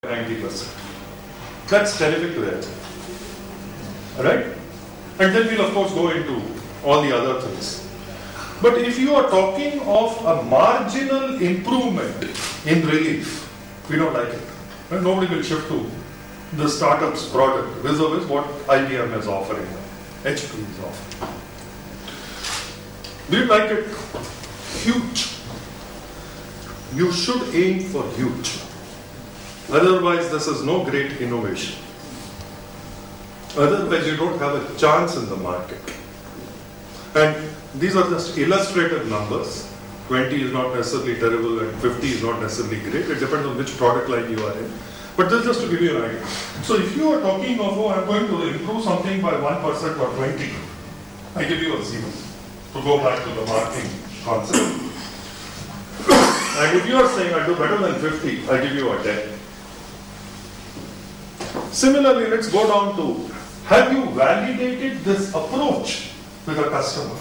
90%. That's terrific to that. Alright? And then we'll of course go into all the other things. But if you are talking of a marginal improvement in relief, we don't like it. And nobody will shift to the startup's product. This is what IBM is offering, HP is offering. Do you like it? Huge. You should aim for huge. Otherwise, this is no great innovation. Otherwise, you don't have a chance in the market. And these are just illustrative numbers. 20 is not necessarily terrible and 50 is not necessarily great. It depends on which product line you are in. But this is just to give you an idea. So if you are talking of, oh, I'm going to improve something by 1% or 20, I give you a 0 to go back to the marketing concept. And if you are saying I'll do better than 50, I give you a 10. Similarly, let's go down to, have you validated this approach with a customer?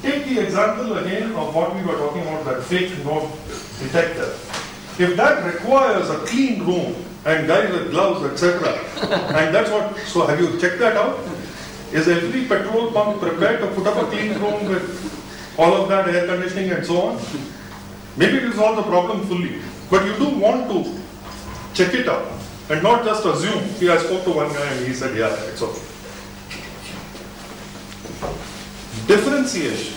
Take the example again of what we were talking about, that fake note detector. If that requires a clean room and guys with gloves, etc., and that's what, so have you checked that out? Is every petrol pump prepared to put up a clean room with all of that, air conditioning and so on? Maybe it will solve the problem fully, but you do want to check it out and not just assume. See, I spoke to one guy and he said, yeah, it's okay. Differentiation.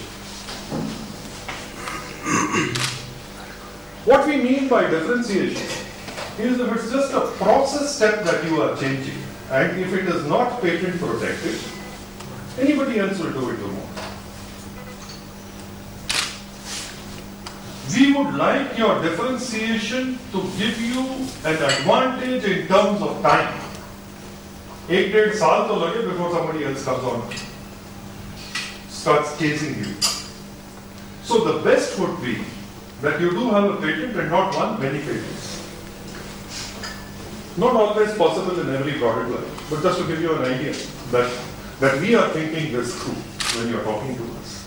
What we mean by differentiation is if it's just a process step that you are changing, and if it is not patent protected, anybody else will do it tomorrow. We would like your differentiation to give you an advantage in terms of time. 1.5 saal to lage before somebody else comes on, starts chasing you. So the best would be that you do have a patent and not one, many patents. Not always possible in every product line, but just to give you an idea that we are thinking this through when you are talking to us.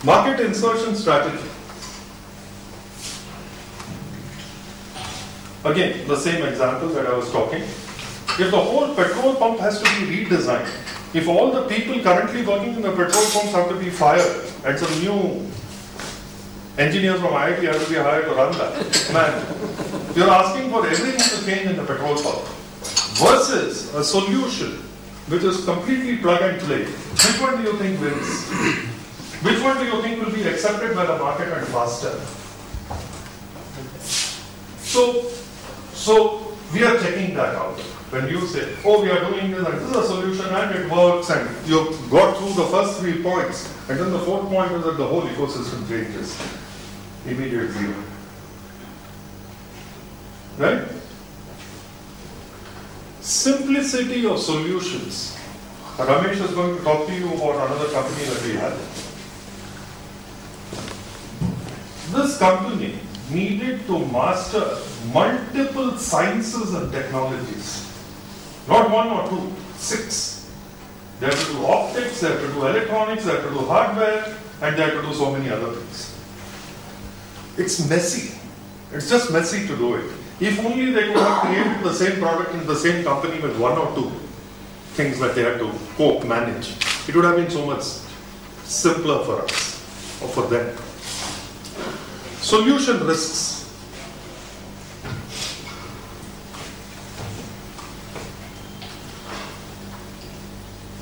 Market insertion strategy. Again, the same example that I was talking. If the whole petrol pump has to be redesigned, if all the people currently working in the petrol pumps have to be fired and some new engineers from IIT have to be hired to run that, man, you're asking for everything to change in the petrol pump versus a solution which is completely plug and play. Which one do you think wins? Which one do you think will be accepted by the market and faster? So we are checking that out. When you say, oh, we are doing this and this is a solution and it works, and you've got through the first 3 points, and then the 4th point is that the whole ecosystem changes. Immediate 0. Right? Simplicity of solutions. Ramesh is going to talk to you about another company that we have. This company needed to master multiple sciences and technologies. Not 1 or 2, 6. They have to do optics, they have to do electronics, they have to do hardware, and they have to do so many other things. It's messy. It's just messy to do it. If only they could have created the same product in the same company with 1 or 2 things that they had to manage, it would have been so much simpler for us, or for them. Solution risks.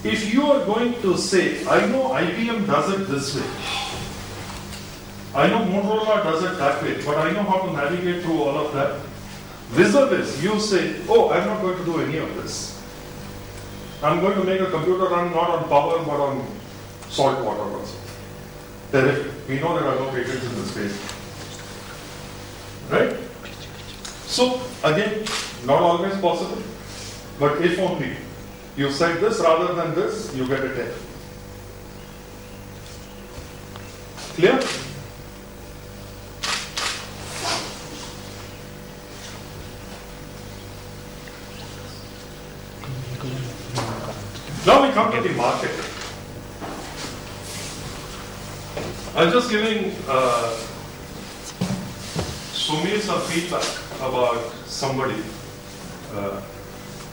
If you are going to say, I know IBM does it this way, I know Motorola does it that way, but I know how to navigate through all of that. Vis-a-vis, you say, oh, I'm not going to do any of this. I'm going to make a computer run not on power, but on salt water or something. Terrific. We know there are no patents in this space. Right? So, again, not always possible, but if only you said this rather than this, you get a 10. Clear? Now we come to the market. I'm just giving Sumi some feedback about somebody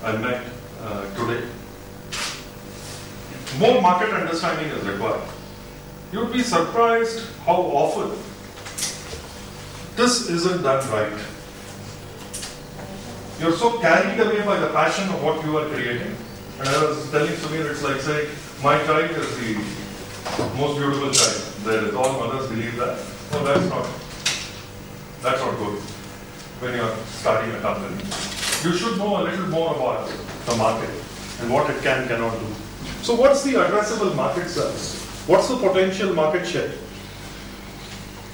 I met today. More market understanding is required. You'd be surprised how often this isn't done right. You're so carried away by the passion of what you are creating. And I was telling Sumir, it's like saying, my child is the most beautiful child. There is, all mothers believe that. No, that's not good when you're starting a company. You should know a little more about the market and what it cannot do. So what's the addressable market size? What's the potential market share?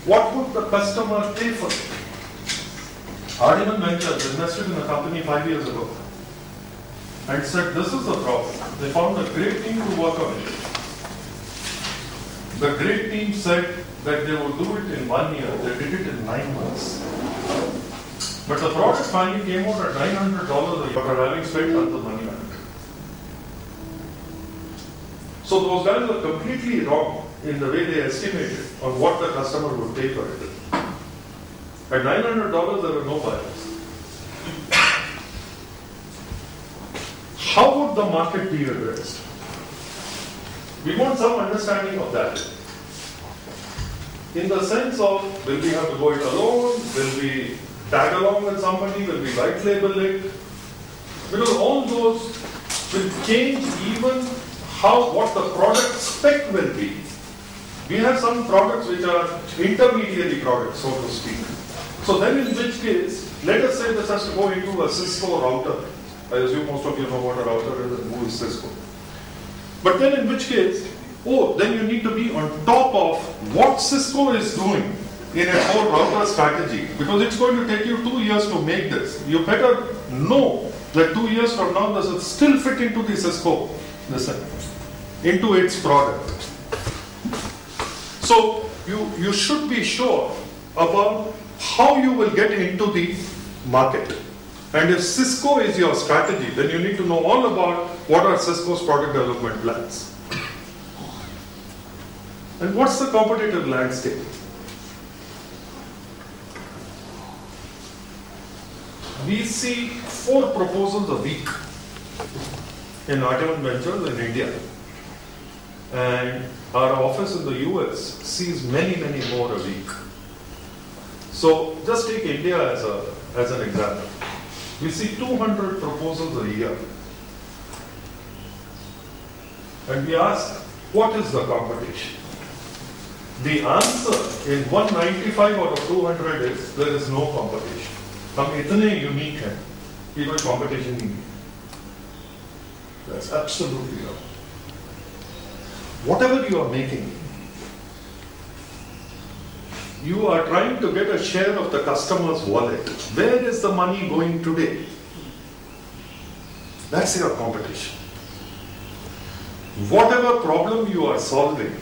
What would the customer pay for it? Ardiman Ventures invested in a company 5 years ago and said, this is the problem. They found a great team to work on it. The great team said that they would do it in 1 year. They did it in 9 months. But the product finally came out at $900 after having spent tons of money on it. So those guys were completely wrong in the way they estimated on what the customer would pay for it. At $900, there were no buyers. How would the market be addressed? We want some understanding of that. In the sense of, will we have to go it alone? Will we tag along with somebody? Will we white label it? Because all those will change even what the product spec will be. We have some products which are intermediary products, so to speak. So then in which case, let us say this has to go into a Cisco router. I assume most of you know what a router is and who is Cisco. But then in which case, then you need to be on top of what Cisco is doing in a core router strategy, because it's going to take you 2 years to make this. You better know that 2 years from now, this will still fit into the Cisco, into its product. So you should be sure about how you will get into the market. And if Cisco is your strategy, then you need to know all about what are Cisco's product development plans. And what's the competitive landscape? We see 4 proposals a week in Ardiman Ventures in India. And our office in the US sees many, many more a week. So just take India as an example. We see 200 proposals a year. And we ask, what is the competition? The answer in 195 out of 200 is, there is no competition. हम इतने unique हैं कि कोई competition नहीं है. That's absolutely wrong. Whatever you are making, you are trying to get a share of the customer's wallet. Where is the money going today? That's your competition. Whatever problem you are solving,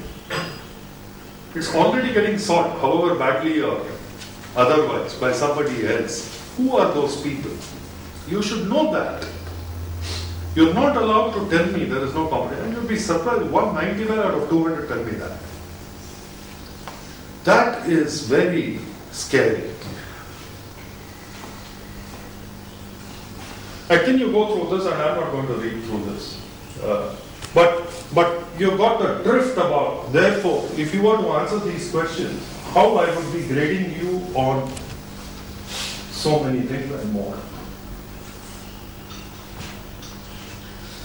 it's already getting solved, however badly or otherwise, by somebody else. Who are those people? You should know that. You're not allowed to tell me there is no competition. And you'll be surprised, 199 out of 200 tell me that. That is very scary. I think you go through this, and I'm not going to read through this. But you've got the drift about, therefore, if you want to answer these questions, how I would be grading you on so many things and more.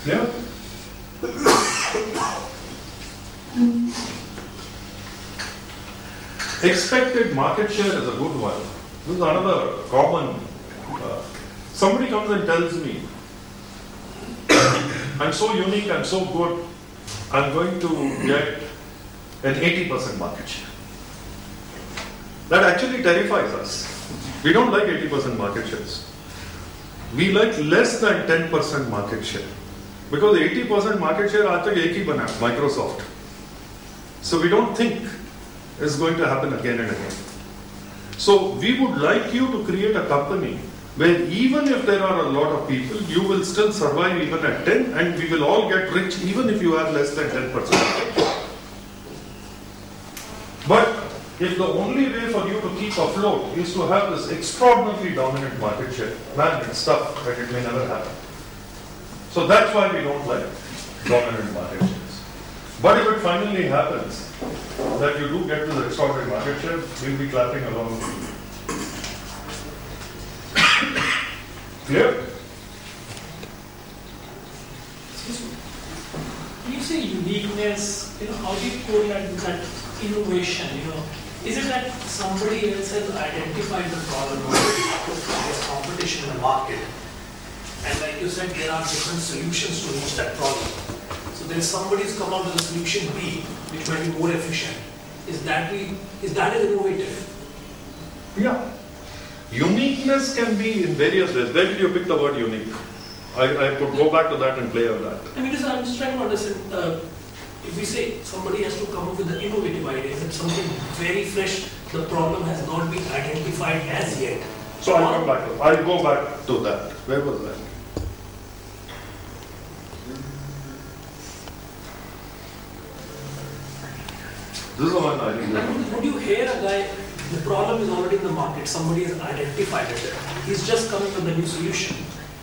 Yeah? Expected market share is a good one. This is another common. Somebody comes and tells me, I'm so unique, I'm so good, I'm going to get an 80% market share. That actually terrifies us. We don't like 80% market shares. We like less than 10% market share. Because 80% market share aaj tak ek hi bana, Microsoft. So we don't think it's going to happen again and again. So we would like you to create a company where even if there are a lot of people, you will still survive even at 10, and we will all get rich even if you have less than 10%. But if the only way for you to keep keep afloat is to have this extraordinarily dominant market share. Man, it's tough, but it may never happen. So that's why we don't like dominant market shares. But if it finally happens, that you do get this extraordinary market share, we'll be clapping along with you. Clear? When you say uniqueness, how do you correlate with that innovation? Is it that somebody else has identified the problem, there's competition in the market, and like you said, there are different solutions to reach that problem. So then somebody's come out with a solution B, which might be more efficient. Is that innovative? Yeah. Uniqueness can be in various ways. Where did you pick the word unique? I could go back to that and play on that. I'm just trying to understand. If we say somebody has to come up with an innovative idea, is it something very fresh? The problem has not been identified as yet. So I'll go back to that. Where was that? This is the one I think. Would you hear a guy? The problem is already in the market. Somebody has identified it. He's just coming with a new solution.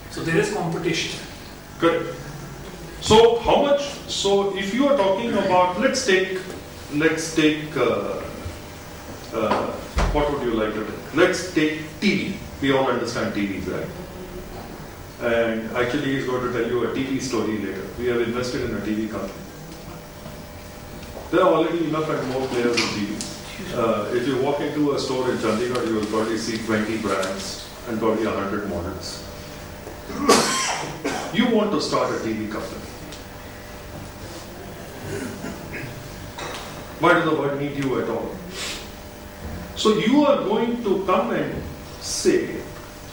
So there is competition. Good. So how much? So if you are talking about, let's take. What would you like to do? Let's take TV. We all understand TVs, right? And actually, he's going to tell you a TV story later. We have invested in a TV company. There are already enough and more players in TV. If you walk into a store in Chandigarh, you will probably see 20 brands and probably 100 models. You want to start a TV company. Why does the word need you at all? So you are going to come and say,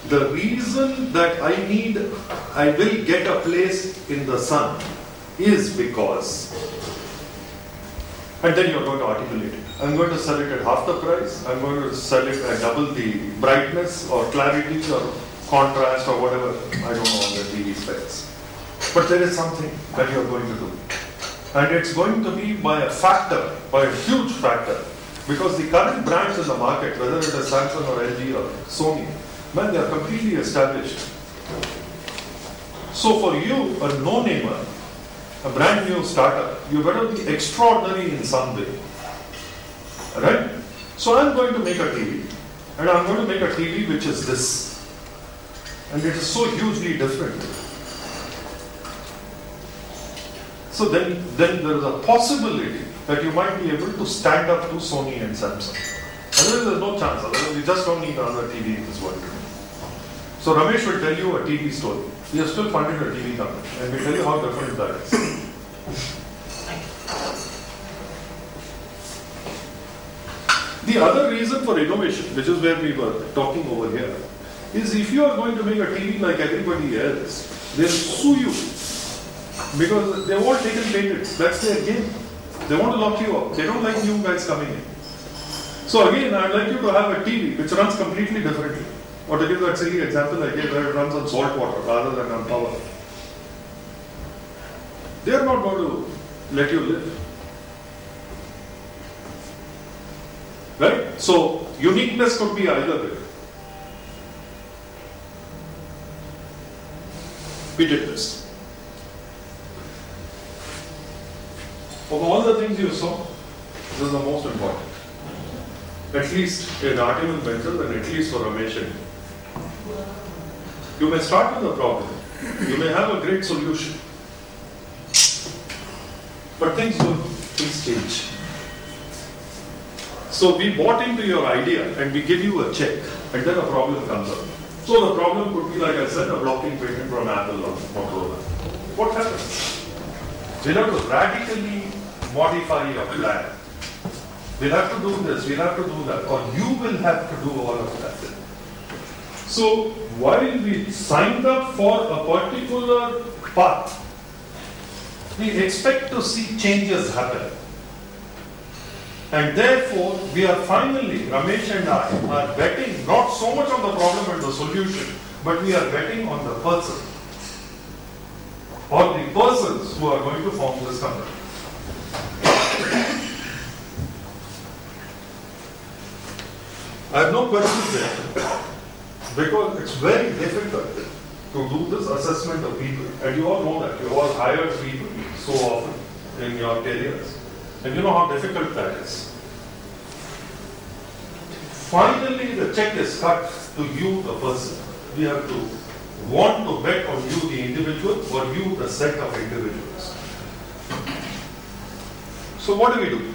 the reason that I will get a place in the sun is because, and then you're going to articulate it. I'm going to sell it at half the price. I'm going to sell it at double the brightness or clarity or contrast or whatever. I don't know all the TV specs. But there is something that you're going to do. And it's going to be by a huge factor. Because the current brands in the market, whether it is Samsung or LG or Sony, man, they are completely established. So for you, a no-namer, a brand new startup, you better be extraordinary in some way. Right? So I'm going to make a TV. And I'm going to make a TV which is this. And it is so hugely different. So then there is a possibility that you might be able to stand up to Sony and Samsung. Otherwise there's no chance. Otherwise we just don't need another TV in this world. So Ramesh will tell you a TV story. He has still funded a TV company. And we'll tell you how different that is. The other reason for innovation, which is where we were talking over here, is if you are going to make a TV like everybody else, they'll sue you. Because they've all taken patents. That's their game. They want to lock you up. They don't like new guys coming in. So again, I'd like you to have a TV which runs completely differently. Or to give that silly example I gave where it runs on salt water rather than on power. They are not going to let you live. Right? So, uniqueness could be either way. We did this. Of all the things you saw, this is the most important. At least in Artimal Ventures and at least for Ramesh. You may start with a problem. You may have a great solution. But things change. So we bought into your idea and we give you a check and then a problem comes up. So the problem could be, like I said, a blocking patent from Apple or Motorola. What happens? We'll have to radically modify your plan. We'll have to do this, we'll have to do that, or you will have to do all of that. So while we signed up for a particular path, we expect to see changes happen. And therefore, we are finally, Ramesh and I, are betting not so much on the problem and the solution, but we are betting on the person. Or the persons who are going to form this company. I have no questions there, because it's very difficult to do this assessment of people. And you all know that. You all hired people so often in your careers. And you know how difficult that is. Finally, the check is cut to you, the person. We have to want to bet on you, the individual, or you, the set of individuals. So what do?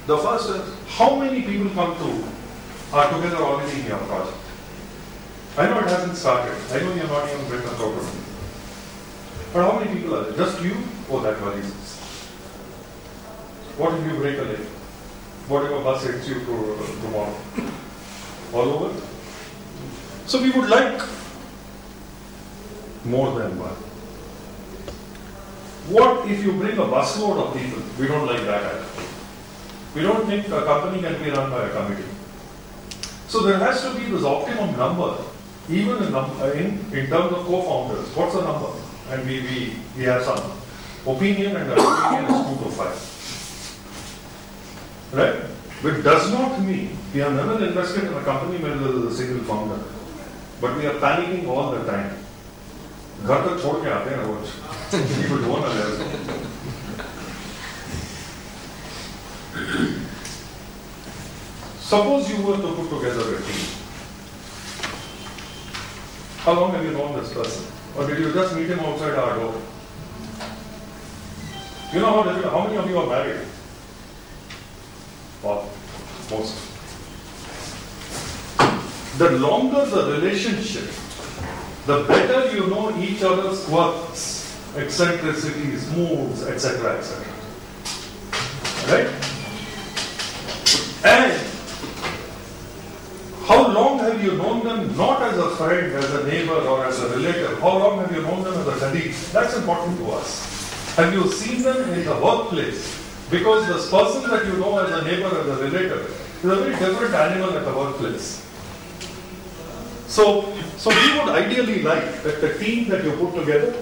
The first is, how many people are together already in your project? I know it hasn't started. I know you're not even written a program. But how many people are there? Just you or that worries us? What if you break a leg? What if a bus hits you tomorrow? All over? So we would like more than one. What if you bring a busload of people? We don't like that either. We don't think a company can be run by a committee. So there has to be this optimum number, even in terms of co-founders. What's the number? And we have some opinion, and the opinion is 2 to 5. Right? Which does not mean we have never invested in a company where there is a single founder. But we are panicking all the time. घर तक छोड़ के आते हैं रोज. People don't want to. Suppose you were to put together a team. How long have you known this person? Or did you just meet him outside our door? You know how many of you are married? All. Most. The longer the relationship, the better you know each other's quirks, eccentricities, moods, etc., etc. Right? And how long have you known them not as a friend, as a neighbor, or as a relative? How long have you known them as a colleague? That's important to us. Have you seen them in the workplace? Because this person that you know as a neighbor, as a relative, is a very different animal at the workplace. So we would ideally like that the team that you put together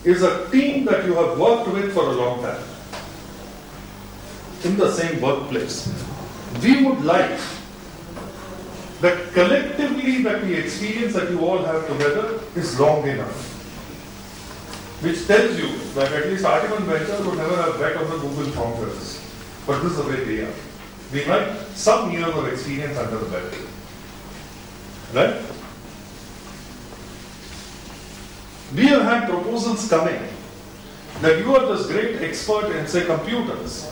is a team that you have worked with for a long time in the same workplace. We would like that collectively that the experience that you all have together is long enough, which tells you that at least Artiman Ventures would never have bet on the Google founders. But this is the way they are. We like some years of experience under the belt. Right? We have had proposals coming that you are this great expert in, say, computers,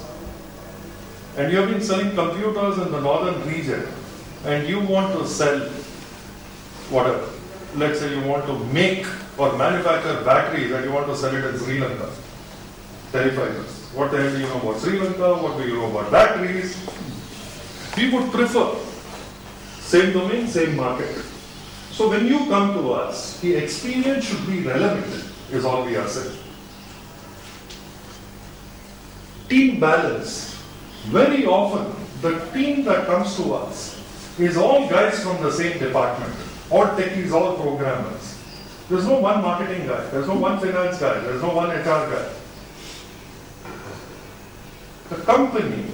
and you have been selling computers in the northern region, and you want to sell whatever. Let's say you want to make or manufacture batteries and you want to sell it in Sri Lanka. Terrifies us. What the hell do you know about Sri Lanka? What do you know about batteries? We would prefer same domain, same market. So when you come to us, the experience should be relevant, is all we are saying. Team balance. Very often, the team that comes to us is all guys from the same department. All techies, all programmers. There's no one marketing guy, there's no one finance guy, there's no one HR guy. The company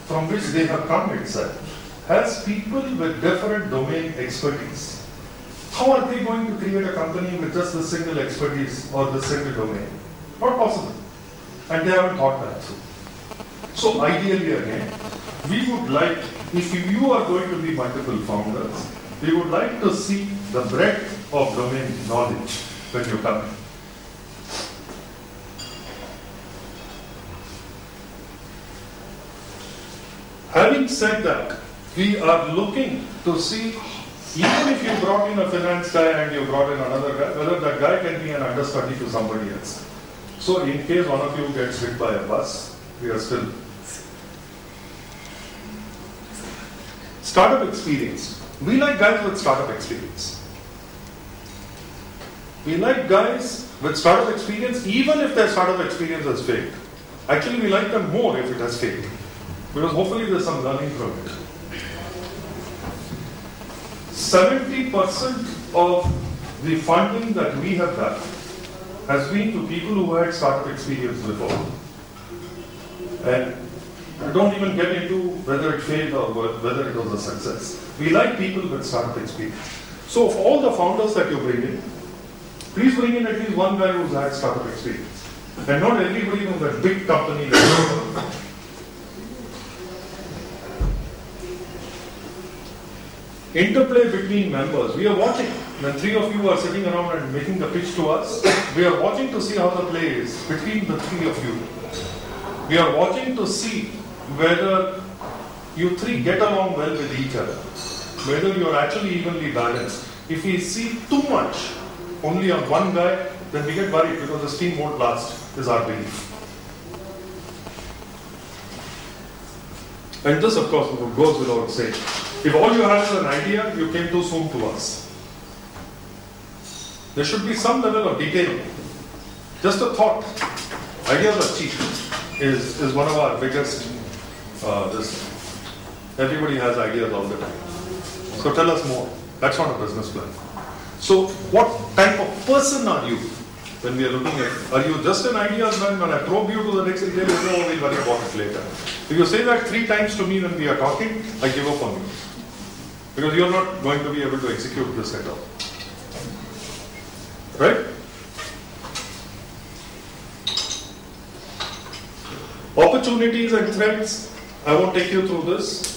from which they have come itself has people with different domain expertise. How are they going to create a company with just the single expertise or the single domain? Not possible. And they haven't thought that through. So ideally again, we would like, if you are going to be multiple founders, we would like to see the breadth of domain knowledge when you come in. Having said that, we are looking to see, even if you brought in a finance guy and you brought in another guy, whether that guy can be an understudy to somebody else. So in case one of you gets hit by a bus, we are still. Startup experience. We like guys with startup experience. We like guys with startup experience even if their startup experience has failed. Actually, we like them more if it has failed. Because hopefully there's some learning from it. 70% of the funding that we have done has been to people who had startup experience before. And Don't even get into whether it failed or whether it was a success. We like people with startup experience. So of all the founders that you bring in, please bring in at least one guy who's had startup experience. And not everybody from that big company. Interplay between members. We are watching. When three of you are sitting around and making the pitch to us, we are watching to see how the play is between the three of you. We are watching to see whether you three get along well with each other, whether you are actually evenly balanced. If we see too much only on one guy, then we get worried because the steam won't last, is our belief. And this, of course, goes without saying. If all you have is an idea, you came too soon to us. There should be some level of detail. Just a thought. Ideas are cheap is one of our biggest. Everybody has ideas all the time. So tell us more. That's not a business plan. So what type of person are you when we are looking at? Are you just an ideas man? When I probe you to the next detail, you know we'll worry about it later. If you say that 3 times to me when we are talking, I give up on you. Because you're not going to be able to execute this at all. Right? Opportunities and threats. I won't take you through this.